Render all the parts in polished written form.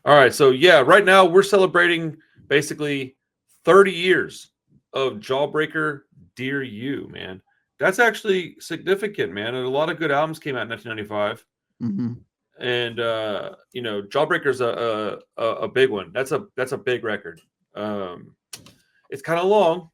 All right. So yeah, right now we're celebrating basically 30 years of Jawbreaker, Dear You, man. That's actually significant, man. And a lot of good albums came out in 1995. Mm-hmm. And Jawbreaker's a big one. That's a big record. Um, it's kind of long.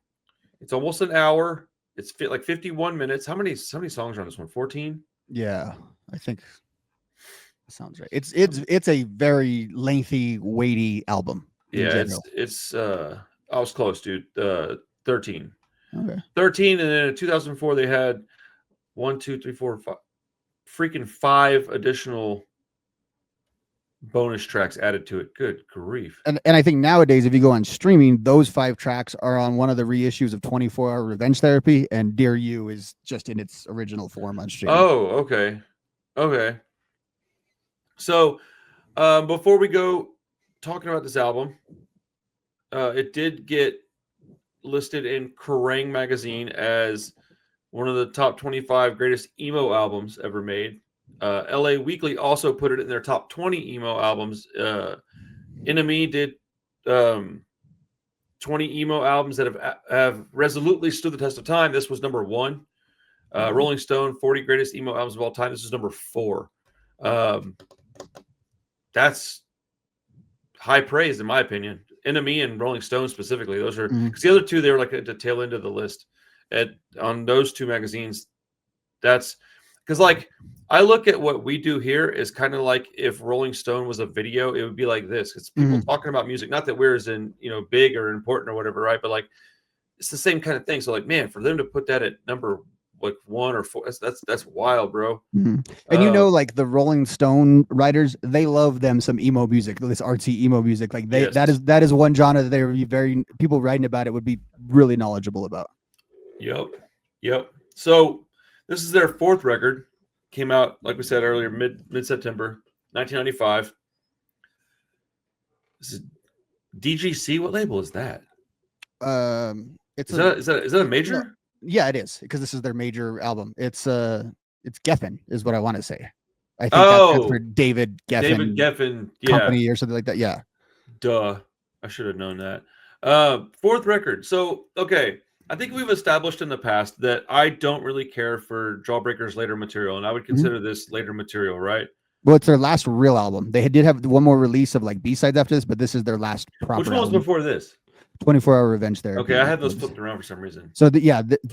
It's almost an hour. It's like 51 minutes. How many songs are on this one? 14. Yeah, I think that sounds right. It's a very lengthy, weighty album in Yeah, general. it's I was close, dude. 13. Okay. 13, and then in 2004 they had one, two, three, four, five, freaking five additional bonus tracks added to it. Good grief. And I think nowadays, if you go on streaming, those 5 tracks are on one of the reissues of 24 Hour Revenge Therapy, and Dear You is just in its original form on streaming. Oh, okay. Okay. So, before we go talking about this album, it did get listed in Kerrang magazine as one of the top 25 greatest emo albums ever made. LA Weekly also put it in their top 20 emo albums. NME did 20 emo albums that have resolutely stood the test of time. This was number one. Rolling Stone 40 greatest emo albums of all time. This is number 4. That's high praise in my opinion. NME and Rolling Stone specifically. Those are because the other two they were like at the tail end of the list. On those two magazines, that's because like I look at what we do here is kind of like if Rolling Stone was a video, it would be like this. It's people talking about music. Not that we're as in big or important or whatever, right? But like it's the same kind of thing. So like, man, for them to put that at number like 1 or 4, that's wild, bro. And like the Rolling Stone writers, they love them some emo music, this artsy emo music. Like Yes. that is one genre that they're very people writing about it would be really knowledgeable about. Yep. So this is their 4th record. Came out, like we said earlier, mid-September 1995. This is DGC. What label is that? Is that a major? Yeah, it is because this is their major album. It's Geffen is what I want to say. I think that's for David Geffen company or something like that. Yeah. Duh. I should have known that. 4th record. So okay. I think we've established in the past that I don't really care for Jawbreaker's later material, and I would consider this later material, right? Well, it's their last real album. They did have one more release of like B-sides after this, but this is their last proper Which one was album. before this? 24 Hour Revenge Therapy. Okay, I had those flipped around for some reason. So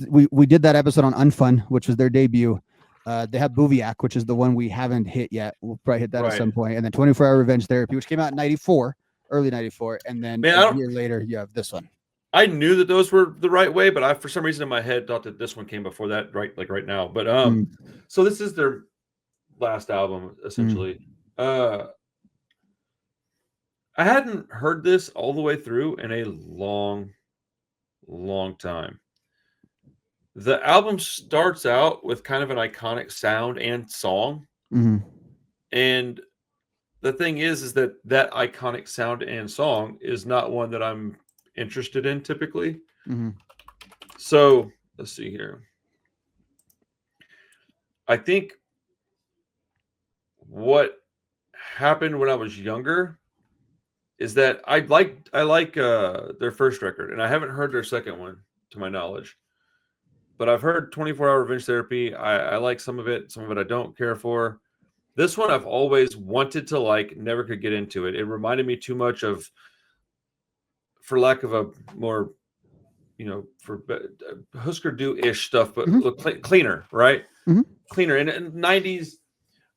we did that episode on Unfun, which was their debut. They have Booviac, which is the one we haven't hit yet. We'll probably hit that at some point. And then 24 Hour Revenge Therapy, which came out in 94, early 94. And then a year later, you have this one. I knew that those were the right way, but I, for some reason in my head, thought that this one came before that, right? Like right now. But so this is their last album, essentially. I hadn't heard this all the way through in a long time. The album starts out with kind of an iconic sound and song. And the thing is that iconic sound and song is not one that I'm interested in typically. So let's see here. I think what happened when I was younger is that I like their first record, and I haven't heard their second one to my knowledge, but I've heard 24 Hour Revenge Therapy. I like some of it I don't care for. This one I've always wanted to like, never could get into it. It reminded me too much of, for lack of a more, for Husker Du-ish stuff, but look cleaner, right? Cleaner. And 90s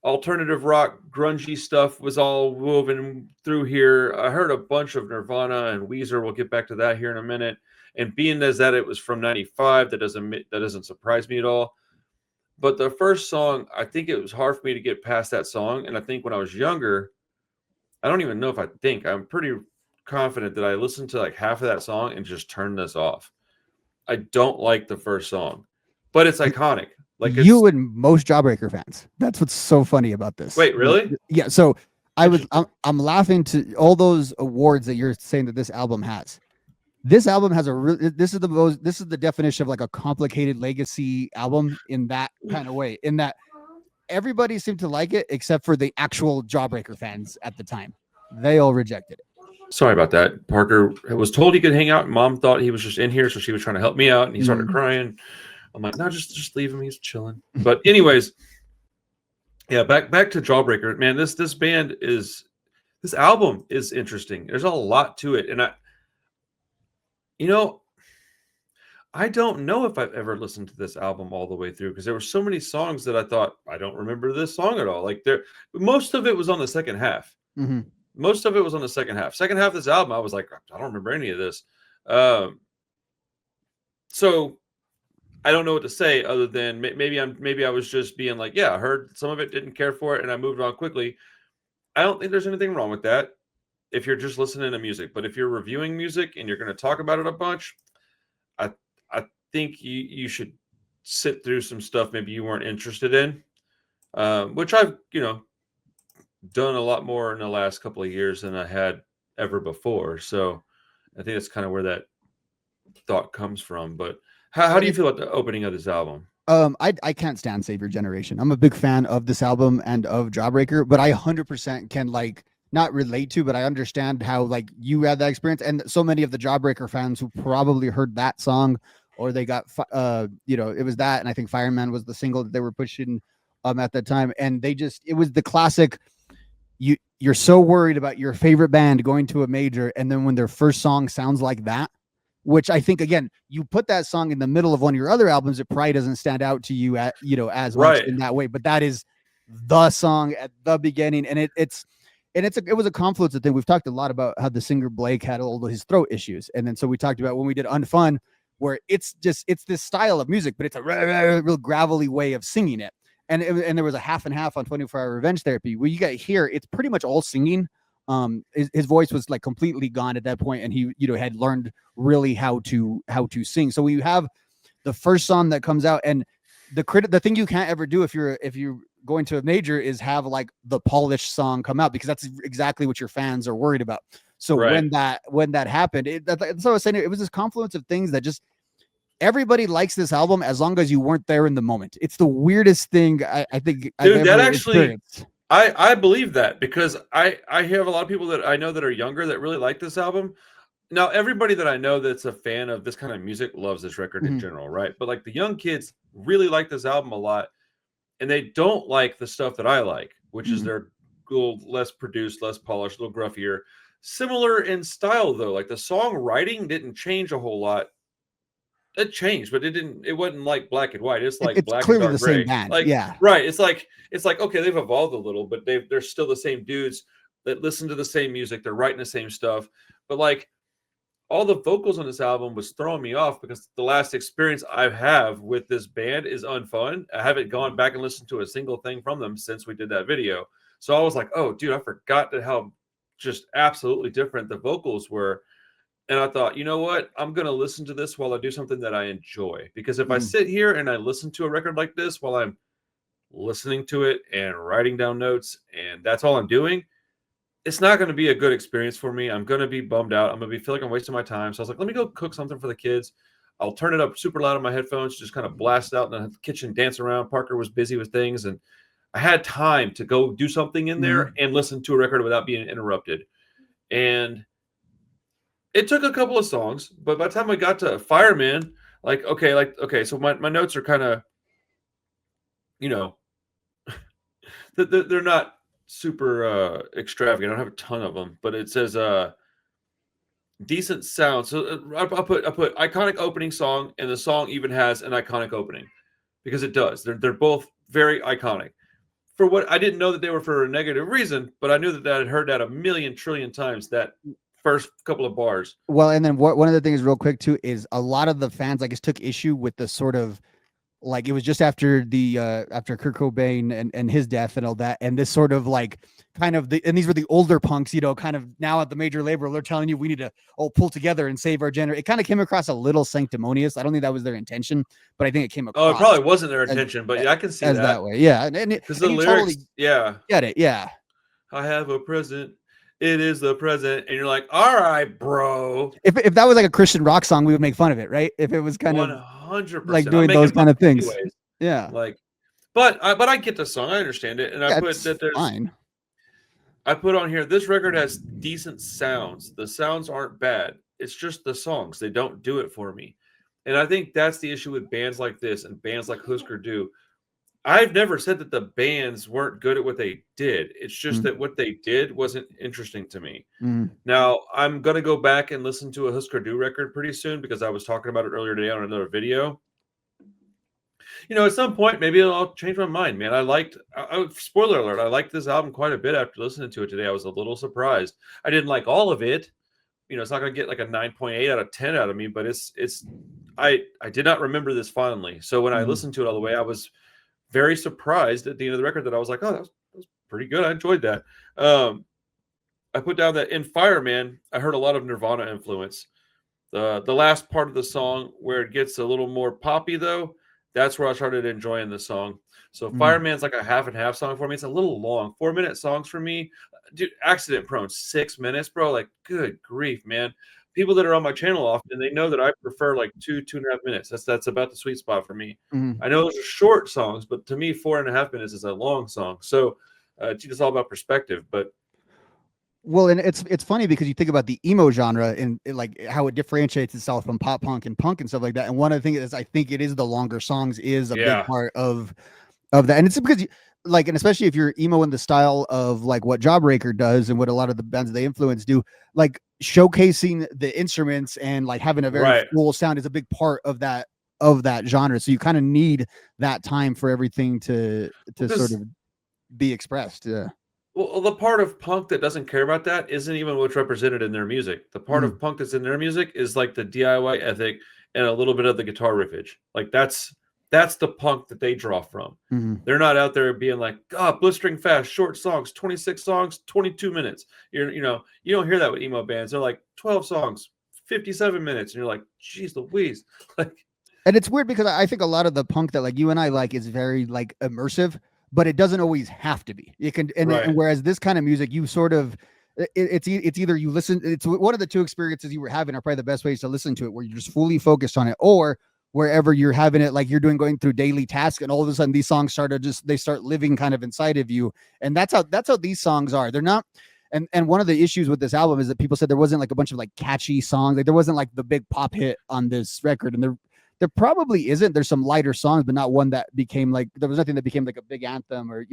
alternative rock, grungy stuff was all woven through here. I heard a bunch of Nirvana and Weezer. We'll get back to that here in a minute. And being as that it was from 95, that doesn't surprise me at all. But the first song, I think it was hard for me to get past that song. And I think when I was younger, I don't even know if I'm pretty confident that I listened to like half of that song and just turned this off. I don't like the first song, but it's iconic. Like you and most Jawbreaker fans. That's what's so funny about this. Wait, really? Yeah. So I'm laughing to all those awards that you're saying that this album has. This album has this is the definition of like a complicated legacy album in that kind of way, in that everybody seemed to like it except for the actual Jawbreaker fans at the time. They all rejected it. Sorry about that. Parker was told he could hang out. Mom thought he was just in here, so she was trying to help me out, and he started crying. I'm like, no, just leave him. He's chilling. But anyways, yeah, back to Jawbreaker. Man, this album is interesting. There's a lot to it, and I don't know if I've ever listened to this album all the way through because there were so many songs that I thought I don't remember this song at all. Like most of it was on the second half. Mm-hmm. Most of it was on the second half. Second half of this album, I was like, I don't remember any of this. So I don't know what to say other than maybe I was just being like, yeah, I heard some of it, didn't care for it, and I moved on quickly. I don't think there's anything wrong with that if you're just listening to music. But if you're reviewing music and you're going to talk about it a bunch, I think you should sit through some stuff maybe you weren't interested in, which I've done a lot more in the last couple of years than I had ever before. So I think that's kind of where that thought comes from. But how do you feel about the opening of this album? I can't stand Savior Generation. I'm a big fan of this album and of Jawbreaker, but I 100% can not relate to, but I understand how you had that experience, and so many of the Jawbreaker fans who probably heard that song, or they got it was that, and I think Fireman was the single that they were pushing at that time, and it was the classic. You're so worried about your favorite band going to a major, and then when their first song sounds like that, which I think, again, you put that song in the middle of one of your other albums, it probably doesn't stand out to you as much in that way. But that is the song at the beginning, and it was a confluence of things. We've talked a lot about how the singer Blake had all of his throat issues, and then so we talked about when we did Unfun, where it's this style of music, but it's a real gravelly way of singing it. And there was a half and half on 24-Hour Revenge Therapy where you got here, it's pretty much all singing. His voice was completely gone at that point, and he had learned really how to sing. So we have the first song that comes out, and the thing you can't ever do if you're going to a major is have the polished song come out, because that's exactly what your fans are worried about. So when that happened, so I was saying, it was this confluence of things that just everybody likes this album as long as you weren't there in the moment. It's the weirdest thing I think. Dude, that actually, I believe that, because I have a lot of people that I know that are younger that really like this album. Now, everybody that I know that's a fan of this kind of music loves this record in general, right? But the young kids really like this album a lot, and they don't like the stuff that I like, which is their little less produced, less polished, a little gruffier. Similar in style, though. The songwriting didn't change a whole lot. It changed, but it wasn't like black and white. It's it's black clearly and dark the gray. same band. Right. It's like, okay, they've evolved a little, but they're still the same dudes that listen to the same music. They're writing the same stuff. But all the vocals on this album was throwing me off, because the last experience I have with this band is Unfun. I haven't gone back and listened to a single thing from them since we did that video. So I was like, oh, dude, I forgot how just absolutely different the vocals were. And I thought, you know what? I'm going to listen to this while I do something that I enjoy. Because if I sit here and I listen to a record like this while I'm listening to it and writing down notes, and that's all I'm doing, it's not going to be a good experience for me. I'm going to be bummed out. I'm going to feel like I'm wasting my time. So I was like, let me go cook something for the kids. I'll turn it up super loud on my headphones, just kind of blast out in the kitchen, dance around. Parker was busy with things, and I had time to go do something in there and listen to a record without being interrupted. And it took a couple of songs, but by the time I got to Fireman, okay, so my notes are kind of, they're not super extravagant. I don't have a ton of them, but it says decent sound. So I put iconic opening song, and the song even has an iconic opening, because it does. They're both very iconic. For what I didn't know that they were for a negative reason, but I knew that I had heard that a million trillion times, that first couple of bars. Well, and then one of the things real quick too is a lot of the fans took issue with the sort of it was just after after Kurt Cobain and his death and all that, and this sort of and these were the older punks, kind of now at the major label, they're telling you we need to all pull together and save our generation. It kind of came across a little sanctimonious. I don't think that was their intention, but I think it came across. Oh, it probably wasn't their intention, but yeah, I can see that way. Yeah, because the lyrics, totally get it. Yeah, I have a present. It is the present, and you're like, all right, bro. If that was a Christian rock song, we would make fun of it, right? If it was kind 100%. of doing those kind of things. Anyways. Yeah. But I get the song. I understand it, and I put that there's fine. I put on here, this record has decent sounds. The sounds aren't bad. It's just the songs. They don't do it for me. And I think that's the issue with bands like this and bands like Husker Du. I've never said that the bands weren't good at what they did. It's just that what they did wasn't interesting to me. Now, I'm going to go back and listen to a Husker Du record pretty soon because I was talking about it earlier today on another video. At some point, maybe I'll change my mind, man. Spoiler alert, I liked this album quite a bit after listening to it today. I was a little surprised. I didn't like all of it. It's not going to get like a 9.8 out of 10 out of me, but I did not remember this fondly. So when I listened to it all the way, I was very surprised at the end of the record that I was like, oh, that was pretty good. I enjoyed that. I put down that in Fireman, I heard a lot of Nirvana influence. The last part of the song where it gets a little more poppy, though, that's where I started enjoying the song. So Fireman's like a half and half song for me. It's a little long. 4-minute songs for me. Dude, Accident Prone, 6 minutes, bro. Like, good grief, man. People that are on my channel often, they know that I prefer like 2.5 minutes. That's about the sweet spot for me. I know those are short songs, but to me, 4.5 minutes is a long song. So it's all about perspective. But well, and it's funny because you think about the emo genre and like how it differentiates itself from pop punk and punk and stuff like that. And one of the things is I think it is the longer songs is a big part of that. And it's because and especially if you're emo in the style of like what Jawbreaker does and what a lot of the bands they influence do, like showcasing the instruments and like having a very full sound is a big part of that genre. So you kind of need that time for everything to sort of be expressed. Yeah. Well, the part of punk that doesn't care about that isn't even what's represented in their music. The part of punk that's in their music is like the DIY ethic and a little bit of the guitar riffage. Like that's the punk that they draw from. They're not out there being like, blistering fast, short songs, 26 songs, 22 minutes. You don't hear that with emo bands. They're like 12 songs, 57 minutes. And you're like, geez Louise. And it's weird because I think a lot of the punk that like you and I like is very like immersive, but it doesn't always have to be. It can, and whereas this kind of music, you sort of, it's either you listen, it's one of the two experiences you were having are probably the best ways to listen to it, where you're just fully focused on it, or wherever you're having it, like you're going through daily tasks, and all of a sudden these songs they start living kind of inside of you. And that's how these songs are. They're not. And one of the issues with this album is that people said there wasn't like a bunch of like catchy songs. Like there wasn't like the big pop hit on this record. And there probably isn't. There's some lighter songs, but not one that became like, there was nothing that became like a big anthem or,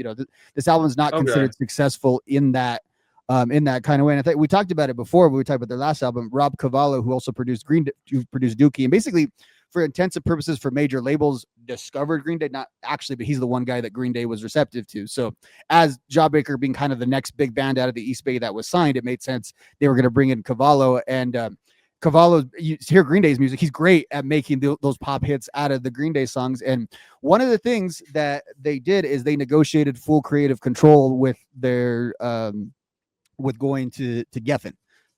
this album's not considered successful in that kind of way. And I think we talked about it before when we talked about their last album. Rob Cavallo, who also produced Dookie, and basically for intensive purposes for major labels, discovered Green Day, not actually, but he's the one guy that Green Day was receptive to. So as Jawbreaker being kind of the next big band out of the East Bay that was signed, it made sense they were going to bring in Cavallo. And Cavallo, you hear Green Day's music, he's great at making those pop hits out of the Green Day songs. And one of the things that they did is they negotiated full creative control with their with going to Geffen.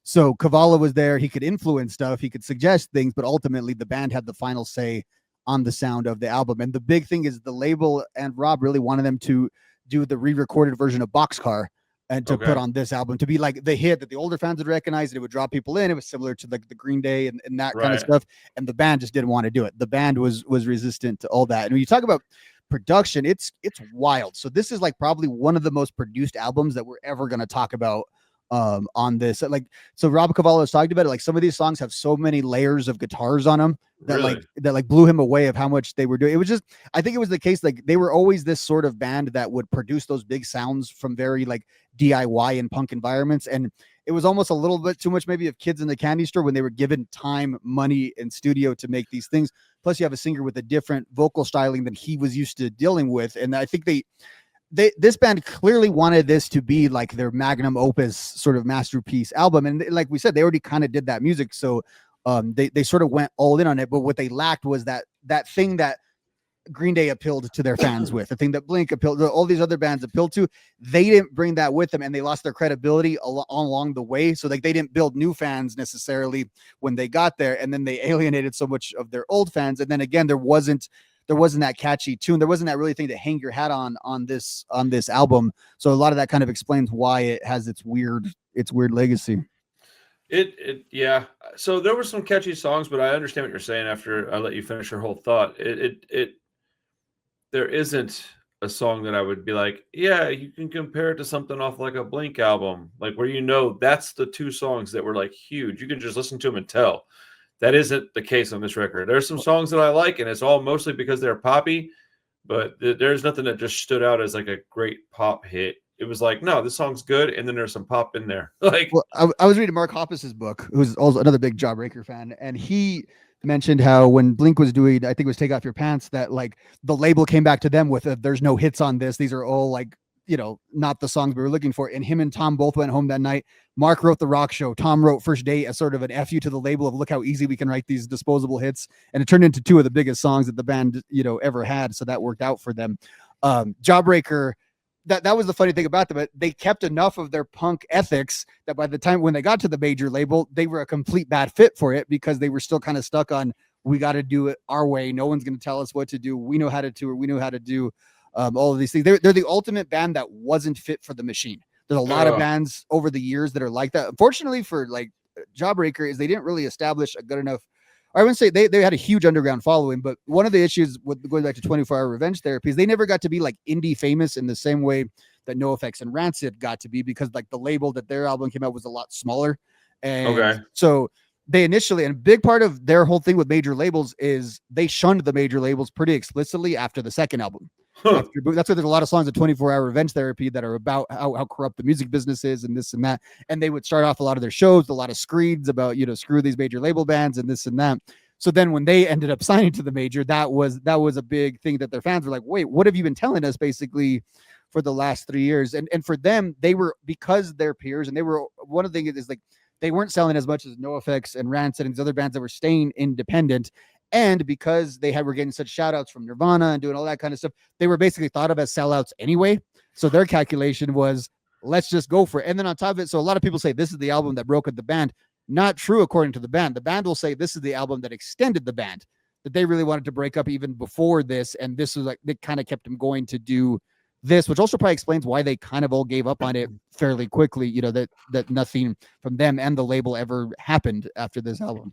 So Cavallo was there. He could influence stuff. He could suggest things, but ultimately the band had the final say on the sound of the album. And the big thing is the label and Rob really wanted them to do the re-recorded version of Boxcar and to put on this album to be like the hit that the older fans would recognize, and it would draw people in. It was similar to like the Green Day and that kind of stuff. And the band just didn't want to do it. The band was resistant to all that. And when you talk about production, it's wild. So this is like probably one of the most produced albums that we're ever going to talk about on this. Like, so Rob Cavallo has talked about it. Like some of these songs have so many layers of guitars on them that that blew him away of how much they were doing. It was just, I think it was the case, like they were always this sort of band that would produce those big sounds from very like DIY and punk environments. And it was almost a little bit too much maybe of Kids in the Candy Store when they were given time, money, and studio to make these things. Plus you have a singer with a different vocal styling than he was used to dealing with. And I think this band clearly wanted this to be like their magnum opus sort of masterpiece album. And like we said, they already kind of did that music. So they sort of went all in on it. But what they lacked was that thing that Green Day appealed to their fans with, the thing that Blink appealed to, all these other bands appealed to. They didn't bring that with them, and they lost their credibility along the way. So like they didn't build new fans necessarily when they got there. And then they alienated so much of their old fans. And then again, there wasn't that catchy tune. There wasn't that really thing to hang your hat on this album. So a lot of that kind of explains why it has its weird legacy. Yeah. So there were some catchy songs, but I understand what you're saying after I let you finish your whole thought. There isn't a song that I would be like, yeah, you can compare it to something off like a Blink album, like where that's the two songs that were like huge. You can just listen to them and tell. That isn't the case on this record. There's some songs that I like, and it's all mostly because they're poppy, but there's nothing that just stood out as like a great pop hit. It was like, no, this song's good, and then there's some pop in there. Like, well, I was reading Mark Hoppus's book, who's also another big Jawbreaker fan, and he mentioned how when Blink was doing, I think it was Take Off Your Pants, that like the label came back to them with there's no hits on this. These are all like, not the songs we were looking for. And him and Tom both went home that night. Mark wrote The Rock Show. Tom wrote First Date as sort of an FU to the label of look how easy we can write these disposable hits. And it turned into two of the biggest songs that the band, ever had. So that worked out for them. Jawbreaker, that was the funny thing about them. But they kept enough of their punk ethics that by the time when they got to the major label, they were a complete bad fit for it because they were still kind of stuck on, we got to do it our way. No one's going to tell us what to do. We know how to tour. We know how to do all of these things. They're the ultimate band that wasn't fit for the machine. There's a lot of bands over the years that are like that. Unfortunately for like Jawbreaker is they didn't really establish a good enough, I wouldn't say they had a huge underground following, but one of the issues with going back to 24-hour Revenge Therapy is they never got to be like indie famous in the same way that NoFX and Rancid got to be, because like the label that their album came out was a lot smaller. And so they initially, and a big part of their whole thing with major labels is they shunned the major labels pretty explicitly after the second album. That's why there's a lot of songs of 24-hour Revenge Therapy that are about how corrupt the music business is and this and that. And they would start off a lot of their shows, a lot of screeds about, screw these major label bands and this and that. So then when they ended up signing to the major, that was a big thing that their fans were like, wait, what have you been telling us basically for the last 3 years? And for them, they were, because they're peers, and they were, one of the things is like, they weren't selling as much as NoFX and Rancid and these other bands that were staying independent. And because were getting such shout outs from Nirvana and doing all that kind of stuff, they were basically thought of as sellouts anyway. So their calculation was, let's just go for it. And then on top of it, so a lot of people say this is the album that broke up the band. Not true, according to the band. The band will say this is the album that extended the band, that they really wanted to break up even before this. And this was like, they kind of kept them going to do this, which also probably explains why they kind of all gave up on it fairly quickly, that nothing from them and the label ever happened after this album.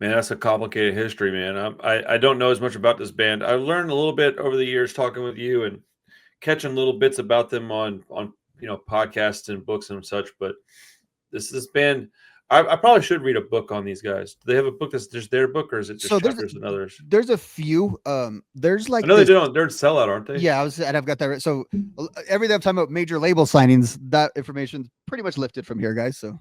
Man, that's a complicated history, man. I don't know as much about this band. I've learned a little bit over the years talking with you and catching little bits about them on podcasts and books and such. But this band, I probably should read a book on these guys. Do they have a book that's just their book, or is it just Checkers and others? There's a few. There's like I know they're Sellout, aren't they? Yeah, I've got that right. So every time I'm talking about major label signings, that information's pretty much lifted from here, guys. So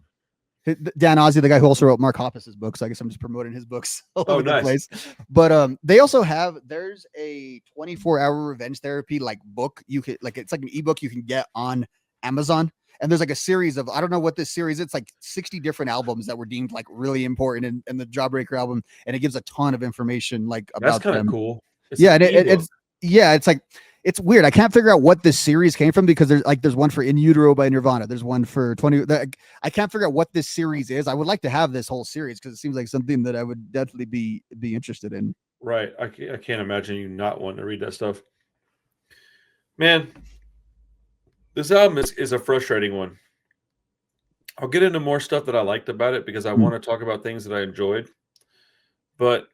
Dan Ozzie, the guy who also wrote Mark Hoppus's books, I guess I'm just promoting his books all over the place. But they also there's a 24-hour Revenge Therapy like book. You could it's like an ebook you can get on Amazon. And there's like a series of, I don't know what this series, it's like 60 different albums that were deemed like really important in the Jawbreaker album. And it gives a ton of information like about That's kind of cool. It's like, it's weird. I can't figure out what this series came from because there's one for In Utero by Nirvana. There's one for 20. I can't figure out what this series is. I would like to have this whole series because it seems like something that I would definitely be interested in. Right. I can't imagine you not wanting to read that stuff. Man, this album is a frustrating one. I'll get into more stuff that I liked about it because I want to talk about things that I enjoyed. But,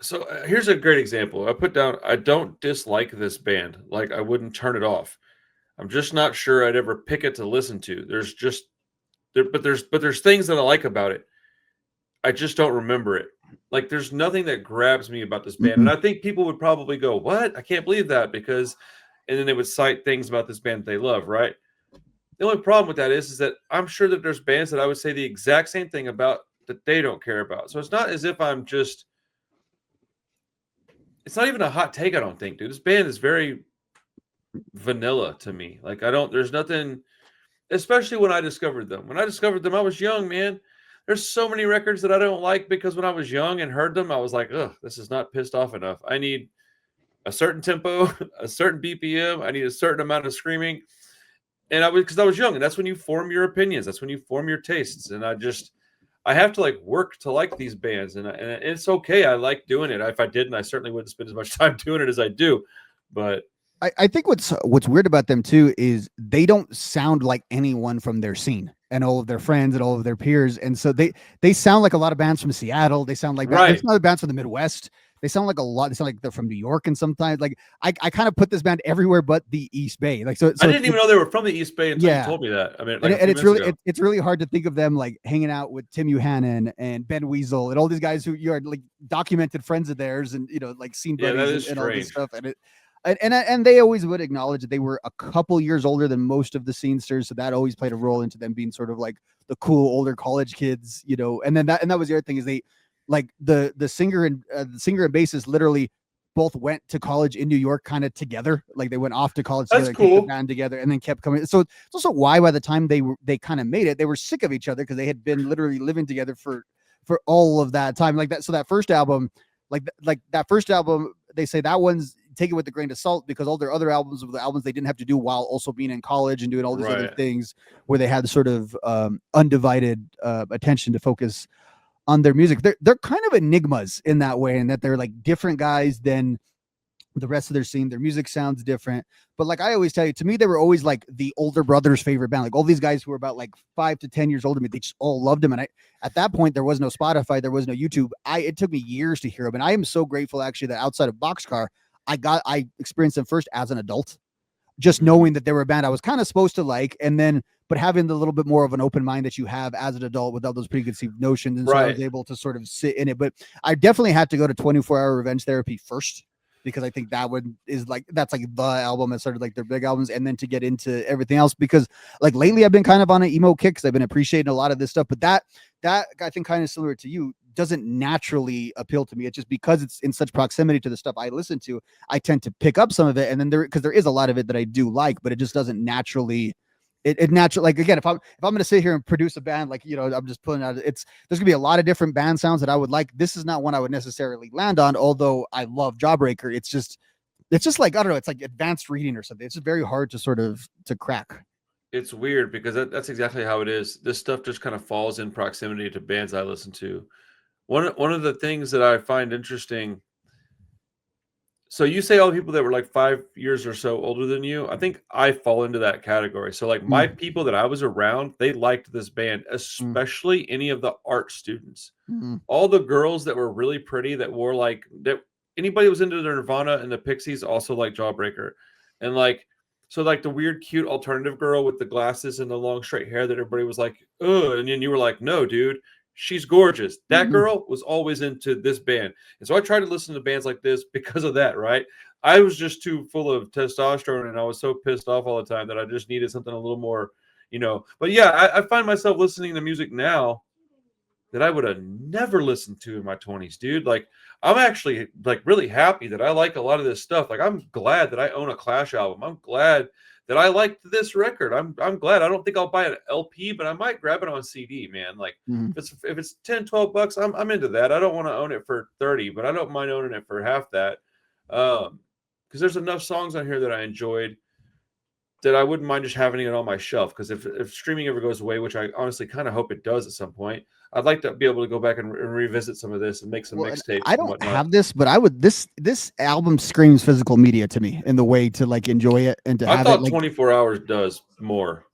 so here's a great example. I put down, I don't dislike this band. Like, I wouldn't turn it off. I'm just not sure I'd ever pick it to listen to. There's things that I like about it. I just don't remember it. Like, there's nothing that grabs me about this band. And I think people would probably go, what? I can't believe that, and then they would cite things about this band that they love, right? The only problem with that is that I'm sure that there's bands that I would say the exact same thing about that they don't care about. So it's not as if it's not even a hot take, I don't think, dude. This band is very vanilla to me. Like, there's nothing, especially when I discovered them. When I discovered them, I was young, man. There's so many records that I don't like because when I was young and heard them, I was like, ugh, this is not pissed off enough. I need a certain tempo, a certain BPM. I need a certain amount of screaming. And because I was young, and that's when you form your opinions. That's when you form your tastes. And I have to like work to like these bands. And it's okay. I like doing it. If I didn't, I certainly wouldn't spend as much time doing it as I do. But I think what's weird about them too is they don't sound like anyone from their scene and all of their friends and all of their peers. And so they sound like a lot of bands from Seattle. They sound like there's other bands from the Midwest They sound like a lot. They sound like they're from New York, and sometimes like I kind of put this band everywhere but the East Bay. Like so I didn't even know they were from the East Bay until you told me that. I mean, like and it's really it's really hard to think of them like hanging out with Tim Uhannon and Ben Weasel and all these guys who you are like documented friends of theirs and like scene buddies and all this stuff. And they always would acknowledge that they were a couple years older than most of the scenesters, so that always played a role into them being sort of like the cool older college kids, And then that was the other thing is they like the singer and bassist literally both went to college in New York kind of together. Like they went off to college together, kept the band together, and then kept coming. So it's also why by the time they kind of made it, they were sick of each other because they had been literally living together for all of that time. Like that. So that first album, like that first album, they say that one's take it with a grain of salt because all their other albums were the albums they didn't have to do while also being in college and doing all these other things where they had sort of undivided attention to focus on their music. They're kind of enigmas in that way, and that they're like different guys than the rest of their scene. Their music sounds different, but like I always tell you, to me, they were always like the older brother's favorite band. Like all these guys who were about like 5 to 10 years older than me, they just all loved them. And at that point, there was no Spotify, there was no YouTube. It took me years to hear them, and I am so grateful actually that outside of Boxcar, I experienced them first as an adult, just knowing that they were a band I was kind of supposed to like, and then but having the little bit more of an open mind that you have as an adult without those preconceived notions. And so I was able to sort of sit in it. But I definitely had to go to 24-Hour Revenge Therapy first, because I think that one is like, that's like the album that started like their big albums, and then to get into everything else, because like lately I've been kind of on an emo kick because I've been appreciating a lot of this stuff. But that I think kind of similar to you doesn't naturally appeal to me. It's just because it's in such proximity to the stuff I listen to, I tend to pick up some of it. And then because there is a lot of it that I do like, but it just doesn't naturally. It naturally, like again, if I'm going to sit here and produce a band, like, I'm just pulling out, there's gonna be a lot of different band sounds that I would like. This is not one I would necessarily land on, although I love Jawbreaker. It's just like, I don't know, it's like advanced reading or something. It's just very hard to crack. It's weird because that's exactly how it is. This stuff just kind of falls in proximity to bands I listen to. One of the things that I find interesting. So you say all the people that were like 5 years or so older than you. I think I fall into that category. So like my people that I was around, they liked this band, especially any of the art students. All the girls that were really pretty that wore like that. Anybody who was into the Nirvana and the Pixies also liked Jawbreaker, and like so like the weird cute alternative girl with the glasses and the long straight hair that everybody was like, ugh, and then you were like, no, dude. She's gorgeous. That girl was always into this band. And so I tried to listen to bands like this because of that, right? I was just too full of testosterone and I was so pissed off all the time that I just needed something a little more, But yeah, I find myself listening to music now that I would have never listened to in my 20s, dude. Like, I'm actually like really happy that I like a lot of this stuff. Like, I'm glad that I own a Clash album. I'm glad that I liked this record. I'm glad. I don't think I'll buy an LP, but I might grab it on CD, man. Like if it's 10, 12 bucks, I'm into that. I don't want to own it for 30, but I don't mind owning it for half that. Because there's enough songs on here that I enjoyed that I wouldn't mind just having it on my shelf. Because if streaming ever goes away, which I honestly kind of hope it does at some point, I'd like to be able to go back and revisit some of this and make some mixtapes. I don't have this, but I would. This album screams physical media to me in the way to like enjoy it and to have it. I thought 24 Hours does more.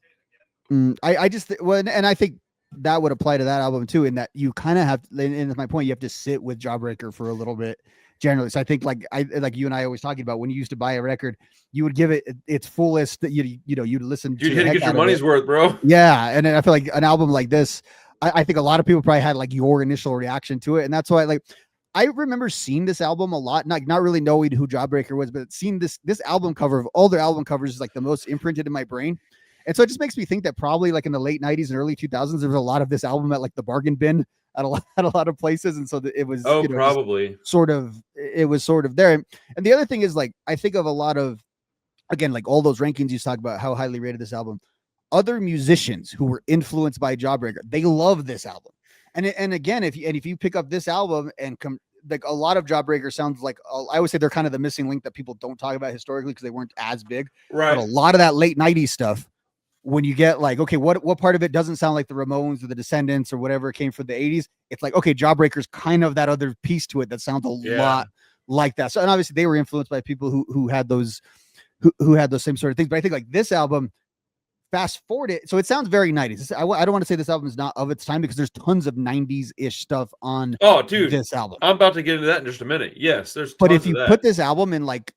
I just and I think that would apply to that album too, in that you kind of have. And my point, you have to sit with Jawbreaker for a little bit. Generally, so I think like you and I always talking about when you used to buy a record, you would give it its fullest. You'd listen. You'd hit to get your money's worth, bro. Yeah, and I feel like an album like this. I think a lot of people probably had like your initial reaction to it. And that's why like, I remember seeing this album a lot, not really knowing who Jawbreaker was, but seeing this album cover of all their album covers is like the most imprinted in my brain. And so it just makes me think that probably like in the late 90s and early 2000s, there was a lot of this album at like the bargain bin at a lot of places. And so it was, probably it was sort of there. And the other thing is like, I think of a lot of, again, like all those rankings you talk about how highly rated this album. Other musicians who were influenced by Jawbreaker, they love this album. And again, if you pick up this album and like a lot of Jawbreaker sounds like, I always say they're kind of the missing link that people don't talk about historically because they weren't as big. Right. But a lot of that late 90s stuff, when you get like, okay, what part of it doesn't sound like the Ramones or the Descendants or whatever came from the 80s? It's like, okay, Jawbreaker's kind of that other piece to it that sounds a lot like that. So, and obviously they were influenced by people who had those who had those same sort of things. But I think like this album, fast forward it. So it sounds very 90s. I don't want to say this album is not of its time because there's tons of 90s-ish stuff on dude, this album. I'm about to get into that in just a minute. Yes, there's but tons if you of that. put this album in like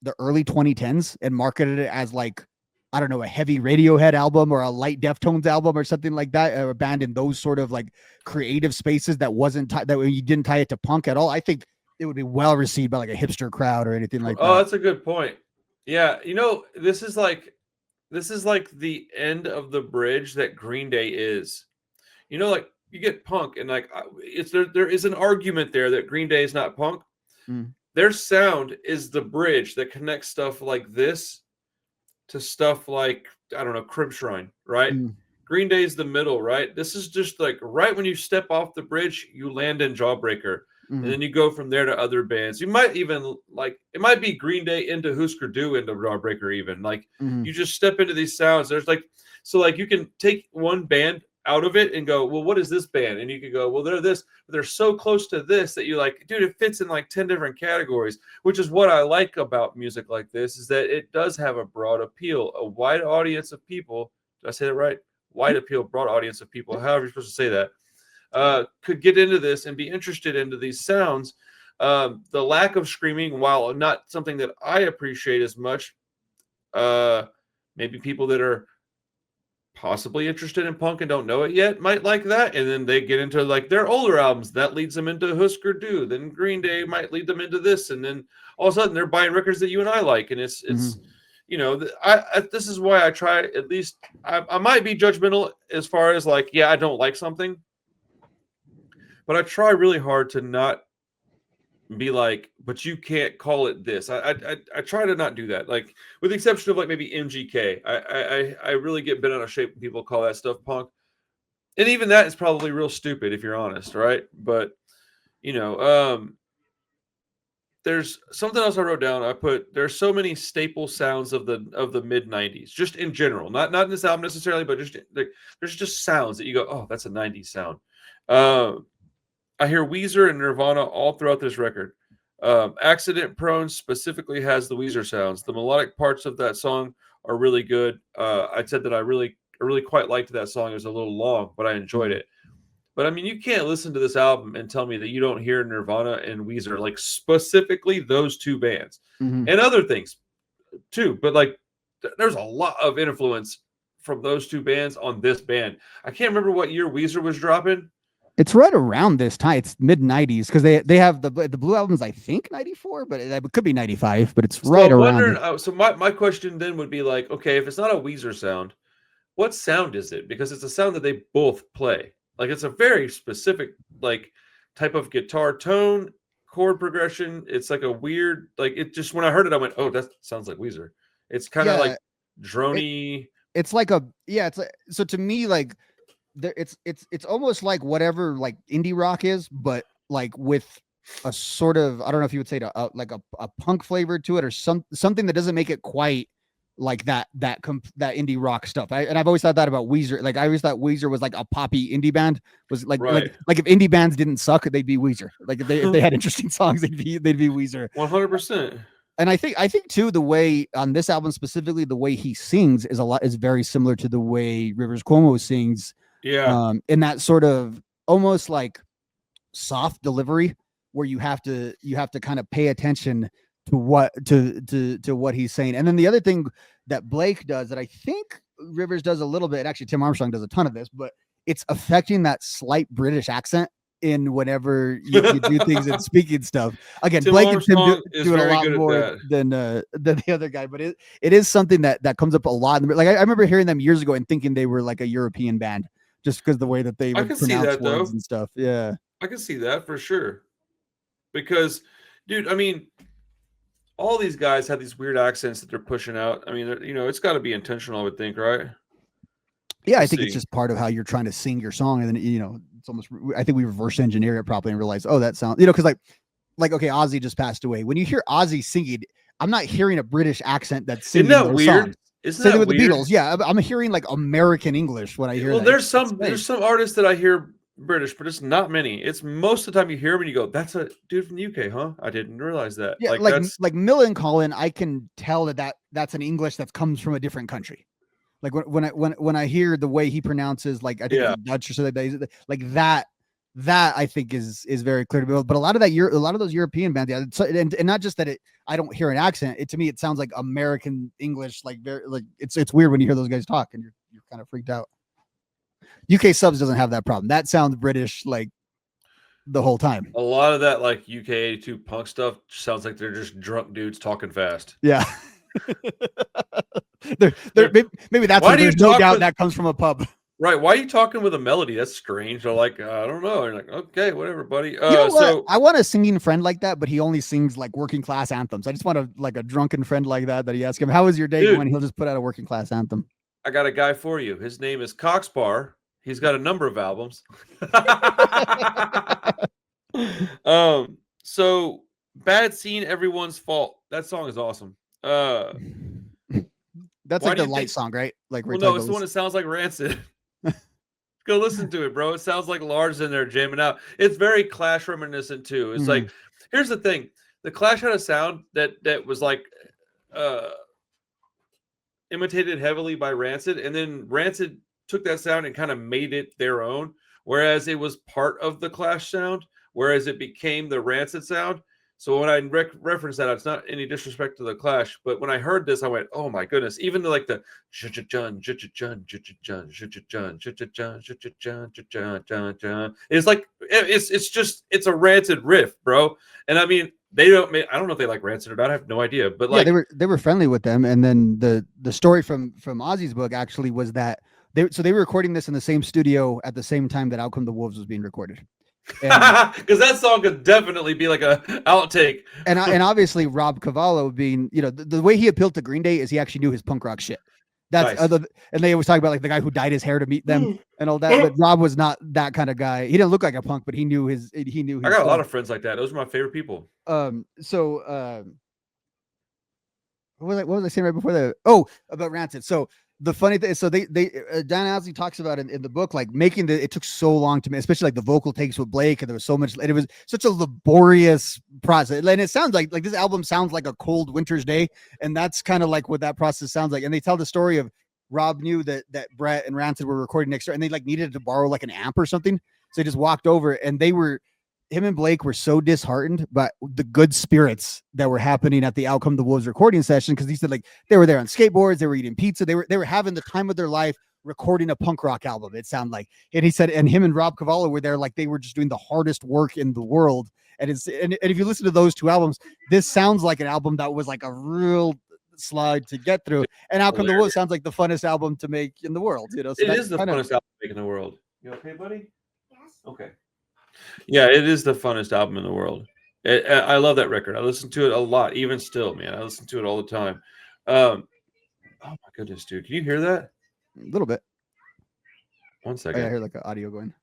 the early 2010s and marketed it as like, I don't know, a heavy Radiohead album or a light Deftones album or something like that, or a band in those sort of like creative spaces that wasn't that you didn't tie it to punk at all, I think it would be well received by like a hipster crowd or anything like that. Oh, that's a good point. Yeah, this is like the end of the bridge that Green Day is. Like you get punk and like there is an argument there that Green Day is not punk. Their sound is the bridge that connects stuff like this to stuff like, I don't know, Crib Shrine, right? Green Day's the middle, right? This is just like right when you step off the bridge, you land in Jawbreaker. And then you go from there to other bands. You might even like, it might be Green Day into Husker Du into Jawbreaker even. Like you just step into these sounds. There's like, so like you can take one band out of it and go, well, what is this band? And you can go, well, they're this, but they're so close to this that you like, dude, it fits in like 10 different categories, which is what I like about music like this, is that it does have a broad appeal, a wide audience of people. Did I say that right? Wide appeal, broad audience of people, however you're supposed to say that, could get into this and be interested into these sounds. The lack of screaming, while not something that I appreciate as much, maybe people that are possibly interested in punk and don't know it yet might like that, and then they get into like their older albums that leads them into Husker Du, then Green Day might lead them into this, and then all of a sudden they're buying records that you and I like, and it's this is why I try, at least I might be judgmental as far as like, yeah, I don't like something, but I try really hard to not be like, but you can't call it this. I try to not do that. Like, with the exception of like maybe MGK, I really get bent out of shape when people call that stuff punk, and even that is probably real stupid if you're honest, right? But there's something else I wrote down. I put, there's so many staple sounds of the mid 90s, just in general, not in this album necessarily, but just like there's just sounds that you go, oh, that's a 90s sound. I hear Weezer and Nirvana all throughout this record. Accident Prone specifically has the Weezer sounds. The melodic parts of that song are really good. I said that I really quite liked that song. It was a little long, but I enjoyed it. But I mean, you can't listen to this album and tell me that you don't hear Nirvana and Weezer, like specifically those two bands, and other things too. But like, there's a lot of influence from those two bands on this band. I can't remember what year Weezer was dropping. It's right around this time. It's mid 90s because they have the Blue Album's, I think 94, but it could be 95. But it's right around. So my question then would be like, okay, if it's not a Weezer sound, what sound is it? Because it's a sound that they both play. Like, it's a very specific like type of guitar tone, chord progression. It's like a weird, like, it just, when I heard it, I went, oh, that sounds like Weezer. It's kind of like drony. It's like it's like, so to me, like, it's almost like whatever like indie rock is, but like with a sort of, I don't know if you would say like a punk flavor to it, or something that doesn't make it quite like that indie rock stuff. And I've always thought that about Weezer. Like, I always thought Weezer was like a poppy indie band. Was like like if indie bands didn't suck, they'd be Weezer. Like if they had interesting songs, they'd be Weezer. 100%. And I think too, the way on this album specifically, the way he sings is very similar to the way Rivers Cuomo sings. Yeah. In that sort of almost like soft delivery where you have to kind of pay attention to what he's saying. And then the other thing that Blake does that I think Rivers does a little bit, actually Tim Armstrong does a ton of this, but it's affecting that slight British accent in whenever you do things and speaking stuff. Again, Tim Blake Armstrong and Tim do it a lot more than the other guy, but it is something that comes up a lot. Like, I remember hearing them years ago and thinking they were like a European band, just because the way that they would pronounce words and stuff. Yeah. I can see that for sure. Because, dude, I mean, all these guys have these weird accents that they're pushing out. I mean, it's got to be intentional, I would think, right? Yeah, I think it's just part of how you're trying to sing your song. And then, it's almost, I think we reverse engineer it probably and realize, oh, that sounds, because like, okay, Ozzy just passed away. When you hear Ozzy singing, I'm not hearing a British accent that's singing. Isn't that weird? Songs. Isn't Same that with weird? The Beatles. Yeah, I'm hearing like American English when I hear. Well, that. there's some artists that I hear British, but it's not many. It's most of the time you hear them and you go, "That's a dude from the UK, huh? I didn't realize that." Yeah, like Millencolin, I can tell that's an English that comes from a different country. Like when I hear the way he pronounces, like I think it's Dutch or something like that I think is very clear to me. But a lot of those European bands, and not just that I don't hear an accent. To me, it sounds like American English, like very like it's weird when you hear those guys talk and you're kind of freaked out. UK Subs doesn't have that problem. That sounds British like the whole time. A lot of that like UK 82 punk stuff sounds like they're just drunk dudes talking fast. Yeah. Maybe that's why there's no doubt that comes from a pub. Right. Why are you talking with a melody? That's strange. They're like, I don't know. You're like, okay, whatever, buddy. You know what? So I want a singing friend like that, but he only sings like working class anthems. I just want a drunken friend like that he asks him, how was your day going? He'll just put out a working class anthem. I got a guy for you. His name is Coxbar. He's got a number of albums. So Bad Scene, Everyone's Fault. That song is awesome. That's like the light song, right? Like, well, no, it's the one that sounds like Rancid. Go listen to it, bro. It sounds like Lars in there jamming out. It's very Clash reminiscent too. It's like, here's the thing: the Clash had a sound that was like imitated heavily by Rancid, and then Rancid took that sound and kind of made it their own. Whereas it was part of the Clash sound, whereas it became the Rancid sound. So when I reference that, it's not any disrespect to the Clash, but when I heard this, I went, "Oh my goodness!" Even the like the it's like it's a Rancid riff, bro. And I mean, I don't know if they like Rancid or not. I have no idea, but like they were friendly with them. And then the story from Ozzy's book actually was that they were recording this in the same studio at the same time that Out Come the Wolves was being recorded. Because that song could definitely be like a outtake. And obviously Rob Cavallo being, the way he appealed to Green Day is he actually knew his punk rock shit. That's nice. And they always talk about like the guy who dyed his hair to meet them and all that. But Rob was not that kind of guy. He didn't look like a punk, but he knew his I got a lot of friends like that. Those are my favorite people. So what was I saying right before that? Oh, about Rancid. So the funny thing is, so Dan Owsley talks about in the book, like it took so long to make, especially like the vocal takes with Blake, and there was so much, and it was such a laborious process. And it sounds like this album sounds like a cold winter's day, and that's kind of like what that process sounds like. And they tell the story of Rob knew that Brett and Rancid were recording next door, and they like needed to borrow like an amp or something, so they just walked over, and him and Blake were so disheartened by the good spirits that were happening at the Out Come the Wolves recording session. Cause he said like they were there on skateboards, they were eating pizza, they were having the time of their life recording a punk rock album. It sounded like, and he said, and him and Rob Cavallo were there like they were just doing the hardest work in the world. And if you listen to those two albums, this sounds like an album that was like a real slide to get through. And Out Come the Wolves sounds like the funnest album to make in the world. So it is the funnest album to make in the world. You okay, buddy? Yes. Okay. Yeah, it is the funnest album in the world. I love that record. I listen to it a lot, even still, man. I listen to it all the time. Oh my goodness, dude! Can you hear that? A little bit. 1 second. I hear like an audio going.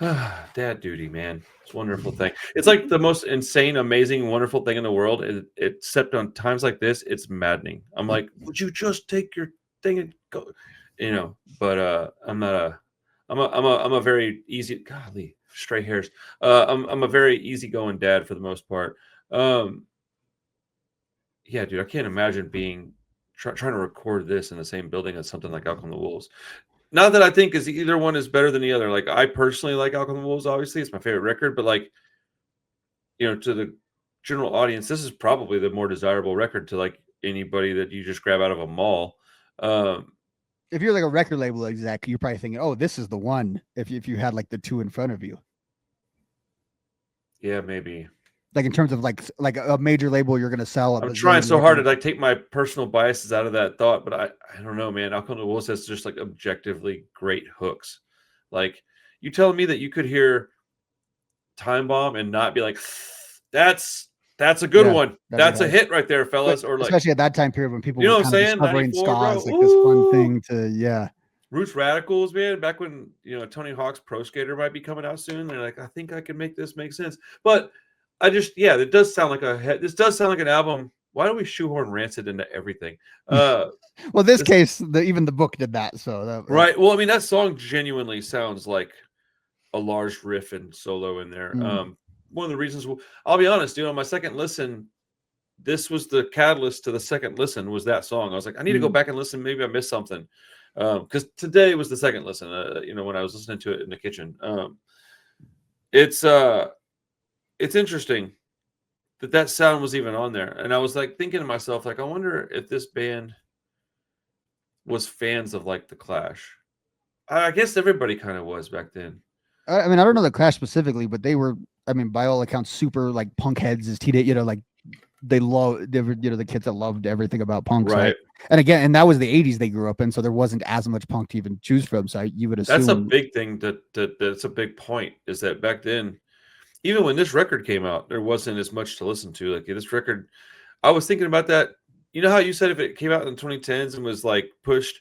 Dad duty, man. It's a wonderful thing. It's like the most insane, amazing, wonderful thing in the world. Except on times like this, it's maddening. I'm like, would you just take your thing and go? But I'm not I'm a very easy, golly, stray hairs. I'm a very easygoing dad for the most part. Yeah, dude, I can't imagine trying to record this in the same building as something like Out Come the Wolves. Not that I think either one is better than the other. Like I personally like Out Come the Wolves. Obviously, it's my favorite record. But like, to the general audience, this is probably the more desirable record to like anybody that you just grab out of a mall. If you're like a record label exec, you're probably thinking, "Oh, this is the one." If you had like the two in front of you, yeah, maybe. Like in terms of like a major label, you're going to sell. I'm trying so hard to like take my personal biases out of that thought, but I don't know, man. Out Come the Wolves has just like objectively great hooks. Like you telling me that you could hear Time Bomb and not be like, that's a good one. That's a hit right there, fellas. Or like, especially at that time period when people were kind of discovering ska as like this fun thing to Roots Radicals, man. Back when Tony Hawk's Pro Skater might be coming out soon. They're like, I think I can make this make sense, but. It does sound like this does sound like an album Why do we shoehorn Rancid into everything? Well, this case, even the book did that. So right. Well, I mean, that song genuinely sounds like a large riff and solo in there. One of the reasons, I'll be honest, dude, on my second listen, this was the catalyst to the second listen, was that song. I was like, I need to go back and listen. Maybe I missed something. Because today was the second listen, when I was listening to it in the kitchen. It's interesting that sound was even on there. And I was like thinking to myself, like, I wonder if this band was fans of like the Clash. I guess everybody kind of was back then. I mean, I don't know the Clash specifically, but they were, I mean, by all accounts, super like punk heads as teenage, like they were, the kids that loved everything about punk. Right. So and that was the 80s they grew up in. So there wasn't as much punk to even choose from. So you would assume that's a big thing that's a big point, is that back then, even when this record came out, there wasn't as much to listen to. Like this record, I was thinking about that. You know how you said if it came out in the 2010s and was like pushed,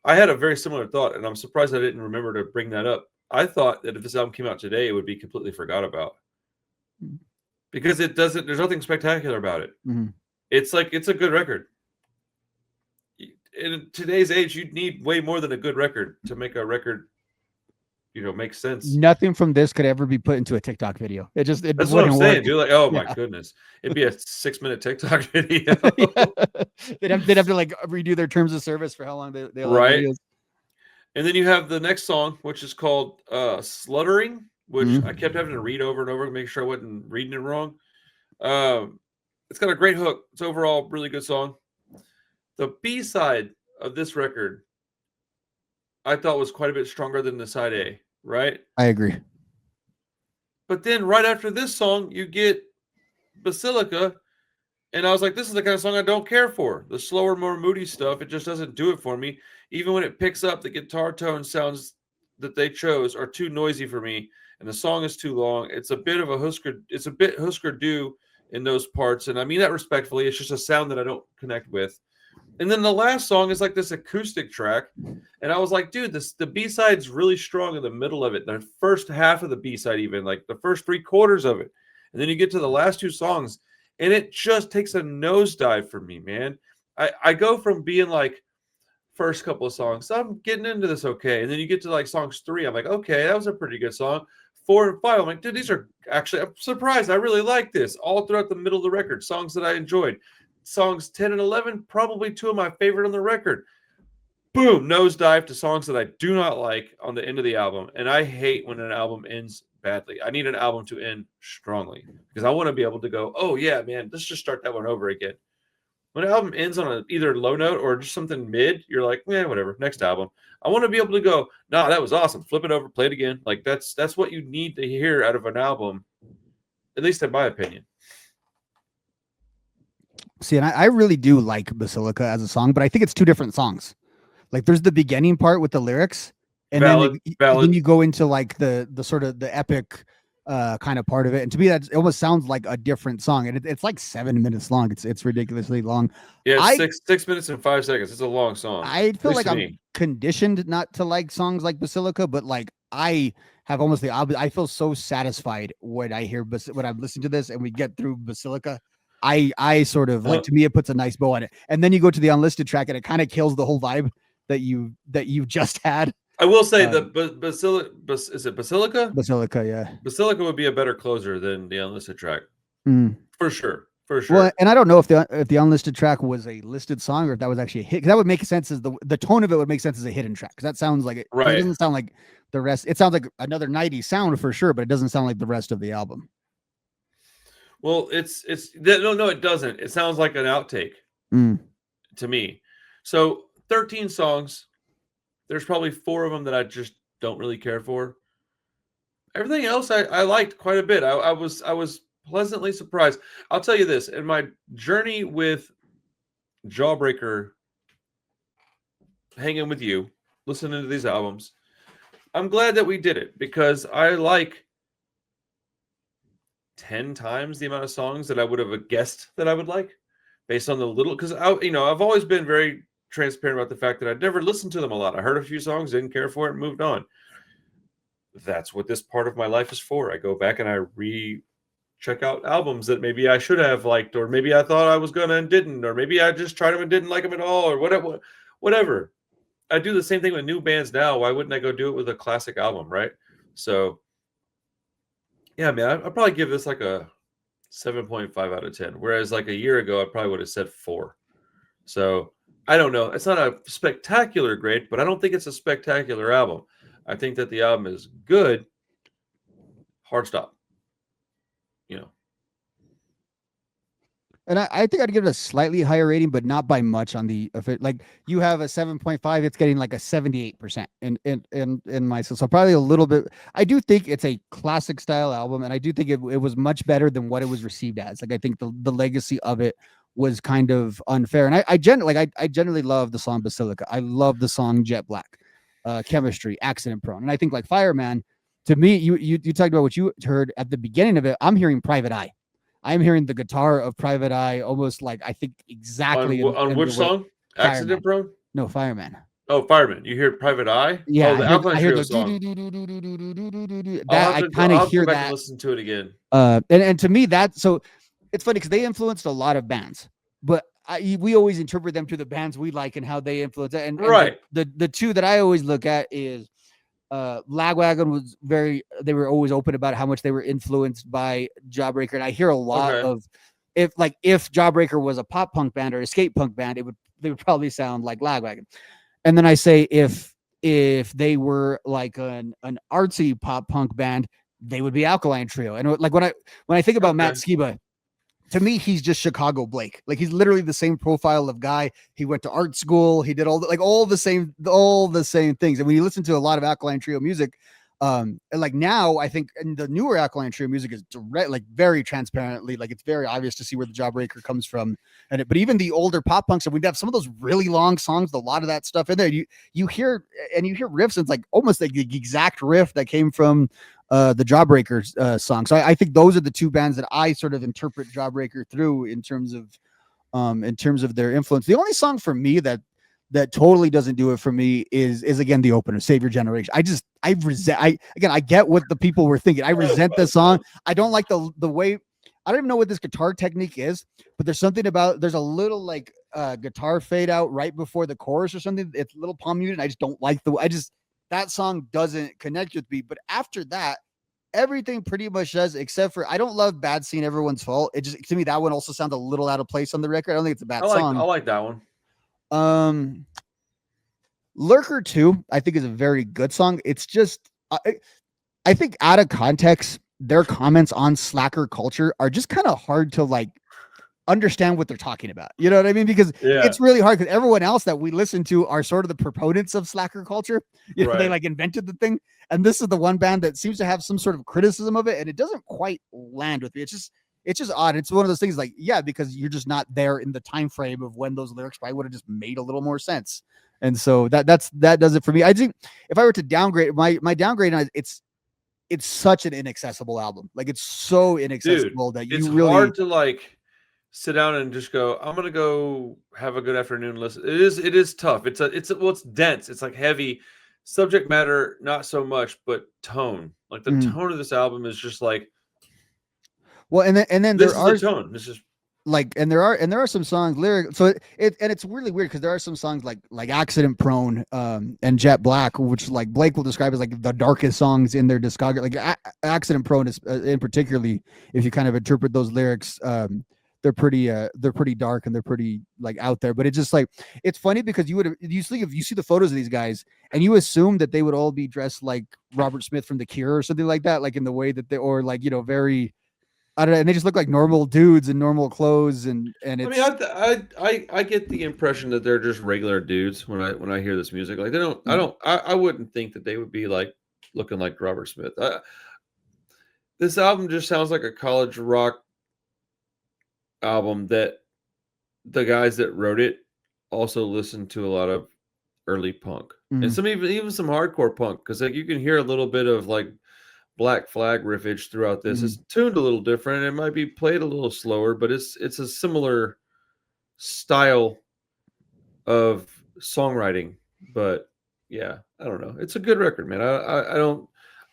I had a very similar thought, and I'm surprised I didn't remember to bring that up. I thought that if this album came out today, it would be completely forgot about, because there's nothing spectacular about it. It's like, it's a good record. In today's age, you'd need way more than a good record to make a record, make sense. Nothing from this could ever be put into a TikTok video. That's what I'm saying, dude. Like, oh my goodness, it'd be a 6-minute TikTok video. They'd have to like redo their terms of service for how long they right. Videos. And then you have the next song, which is called Sluttering, which I kept having to read over and over to make sure I wasn't reading it wrong. It's got a great hook. It's overall really good song. The B-side of this record, I thought, was quite a bit stronger than the side A, right? I agree. But then right after this song, you get Basilica, and I was like, this is the kind of song I don't care for. The slower, more moody stuff, it just doesn't do it for me. Even when it picks up, the guitar tone sounds that they chose are too noisy for me, and the song is too long. It's a bit of a Husker. It's a bit Husker Du in those parts, and I mean that respectfully. It's just a sound that I don't connect with. And then the last song is like this acoustic track, and I was like, dude, the B-side's really strong in the middle of it. The first half of the B-side, even like the first 3/4 of it, and then you get to the last two songs, and it just takes a nosedive for me, man. I go from being like, first couple of songs, I'm getting into this okay, and then you get to like songs 3, I'm like, okay, that was a pretty good song. 4 and 5, I'm like, dude, these are actually, I'm surprised, I really like this. All throughout the middle of the record, songs that I enjoyed. Songs 10 and 11, probably 2 of my favorite on the record. Boom, nosedive to songs that I do not like on the end of the album, and I hate when an album ends badly. I need an album to end strongly, because I want to be able to go, oh yeah, man, let's just start that one over again. When an album ends on either a low note or just something mid, you're like, whatever, next album. I want to be able to go, nah, that was awesome. Flip it over, play it again. Like that's what you need to hear out of an album, at least in my opinion. See, and I really do like Basilica as a song, but I think it's 2 different songs. Like there's the beginning part with the lyrics, and then you go into like the sort of the epic kind of part of it, and to me that almost sounds like a different song, and it's like 7 minutes long. It's ridiculously long. Yeah, it's 6 minutes and 5 seconds. It's a long song. I feel like I'm conditioned not to like songs like Basilica, but like I have almost the opposite. I feel so satisfied when I hear when I'm listening to this and we get through Basilica. I sort of like, to me it puts a nice bow on it, and then you go to the unlisted track and it kind of kills the whole vibe that you just had. I will say that is it Basilica? Basilica, yeah. Basilica would be a better closer than the unlisted track. For sure. Well, and I don't know if the unlisted track was a listed song or if that was actually a hit. Because that would make sense as the tone of it would make sense as a hidden track. Because that sounds like it. Right. It doesn't sound like the rest. It sounds like another 90s sound for sure, but it doesn't sound like the rest of the album. Well, no, it doesn't. It sounds like an outtake to me. So 13 songs. There's probably 4 of them that I just don't really care for. Everything else I liked quite a bit. I was pleasantly surprised. I'll tell you this, in my journey with Jawbreaker, hanging with you, listening to these albums, I'm glad that we did it, because I like 10 times the amount of songs that I would have guessed that I would like, based on the little, because I've always been very transparent about the fact that I'd never listened to them a lot. I heard a few songs, didn't care for it, and moved on. That's what this part of my life is for. I go back and I check out albums that maybe I should have liked, or maybe I thought I was gonna and didn't, or maybe I just tried them and didn't like them at all, or whatever. Whatever. I do the same thing with new bands now. Why wouldn't I go do it with a classic album, right? So, yeah, man, I'd probably give this like a 7.5 out of 10. Whereas like a year ago, I probably would have said 4. So I don't know. It's not a spectacular grade, but I don't think it's a spectacular album. I think that the album is good. Hard stop. You know. And I think I'd give it a slightly higher rating, but not by much on the if it like you have a 7.5, it's getting like a 78% in my so probably a little bit. I do think it's a classic style album, and I do think it was much better than what it was received as. Like I think the legacy of it was kind of unfair. And I generally love the song Basilica. I love the song Jet Black, Chemistry, Accident Prone. And I think like Fireman, to me, you talked about what you heard at the beginning of it. I'm hearing Private Eye. I'm hearing the guitar of Private Eye almost like I think exactly on which song? Accident Prone? No, Fireman. Oh, Fireman. You hear Private Eye? Yeah, oh, the Alkaline Trio song. That I kind of hear that. Listen to it again. And to me that so it's funny because they influenced a lot of bands, but we always interpret them to the bands we like and how they influence it. And right, the two that I always look at is Lagwagon was they were always open about how much they were influenced by Jawbreaker, and I hear a lot of if Jawbreaker was a pop punk band or a skate punk band, they would probably sound like Lagwagon. And then I say if they were like an artsy pop punk band, they would be Alkaline Trio. And like when I think about Matt Skiba, to me, he's just Chicago Blake. Like he's literally the same profile of guy. He went to art school. He did all the same things. And when you listen to a lot of Alkaline Trio music, and like now I think and the newer Alkaline Trio music is direct, like very transparently, like it's very obvious to see where the Jawbreaker comes from. But even the older pop punks, and we'd have some of those really long songs, a lot of that stuff in there. You hear riffs. And it's like almost like the exact riff that came from the Jawbreaker song. So I think those are the two bands that I sort of interpret Jawbreaker through in terms of their influence. The only song for me that totally doesn't do it for me is again the opener, Save Your Generation. I get what the people were thinking. I resent the song. I don't like the way. I don't even know what this guitar technique is, but there's a little like guitar fade out right before the chorus or something. It's a little palm muted. I just don't like that song doesn't connect with me. But after that, everything pretty much does, except for I don't love Bad Scene, Everyone's Fault. It just to me that one also sounds a little out of place on the record. I don't think it's a bad song. I like that one. Lurker 2, I think is a very good song. It's just I think out of context, their comments on slacker culture are just kind of hard to like understand what they're talking about. You know what I mean? Because it's really hard because everyone else that we listen to are sort of the proponents of slacker culture. You know, they like invented the thing. And this is the one band that seems to have some sort of criticism of it. And it doesn't quite land with me. It's just odd. It's one of those things like, yeah, because you're just not there in the time frame of when those lyrics probably would have just made a little more sense. And so that does it for me. I think if I were to downgrade my downgrade, it's such an inaccessible album. Like it's so inaccessible that it's hard to like sit down and just go, I'm gonna go have a good afternoon listen. It is tough. It's dense. It's like heavy subject matter, not so much, but tone. Like the tone of this album is just like, well, and then this is the tone. This is like, and there are some songs lyric. So it's really weird because there are some songs like Accident Prone, and Jet Black, which like Blake will describe as like the darkest songs in their discography. Like Accident Prone is in particularly, if you kind of interpret those lyrics, they're pretty dark and they're pretty like out there. But it's just like, it's funny because you see the photos of these guys and you assume that they would all be dressed like Robert Smith from The Cure or something like that, like in the way that they, or like, you know, very, I don't know, and they just look like normal dudes in normal clothes, and it's. I mean, I get the impression that they're just regular dudes when I hear this music. Like I wouldn't think that they would be like looking like Robert Smith. This album just sounds like a college rock album that the guys that wrote it also listened to a lot of early punk and some even some hardcore punk, because like you can hear a little bit of like Black Flag riffage throughout this. It's tuned a little different. It might be played a little slower, but it's a similar style of songwriting. But yeah, I don't know. It's a good record, man.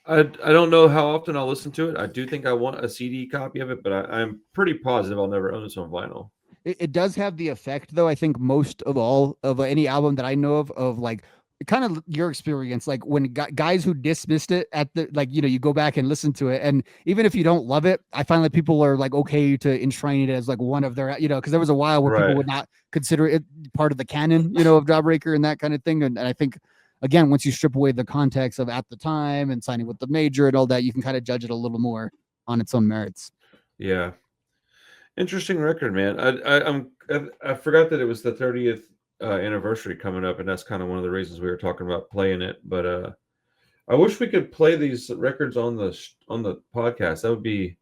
I don't know how often I'll listen to it. I do think I want a CD copy of it, but I'm pretty positive I'll never own this on vinyl. It does have the effect, though. I think most of all of any album that I know of like kind of your experience, like when guys who dismissed it at the like, you go back and listen to it, and even if you don't love it, I find that people are like okay to enshrine it as like one of their, because there was a while where people Right. would not consider it part of the canon, of Jawbreaker and that kind of thing, and I think. Again, once you strip away the context of at the time and signing with the major and all that, you can kind of judge it a little more on its own merits. Yeah. Interesting record, man. I forgot that it was the 30th anniversary coming up, and that's kind of one of the reasons we were talking about playing it. But I wish we could play these records on the podcast. That'd be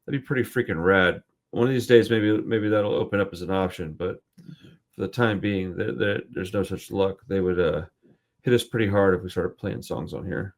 pretty freaking rad. One of these days, maybe that'll open up as an option. But for the time being, there's no such luck. They would hit us pretty hard if we started playing songs on here.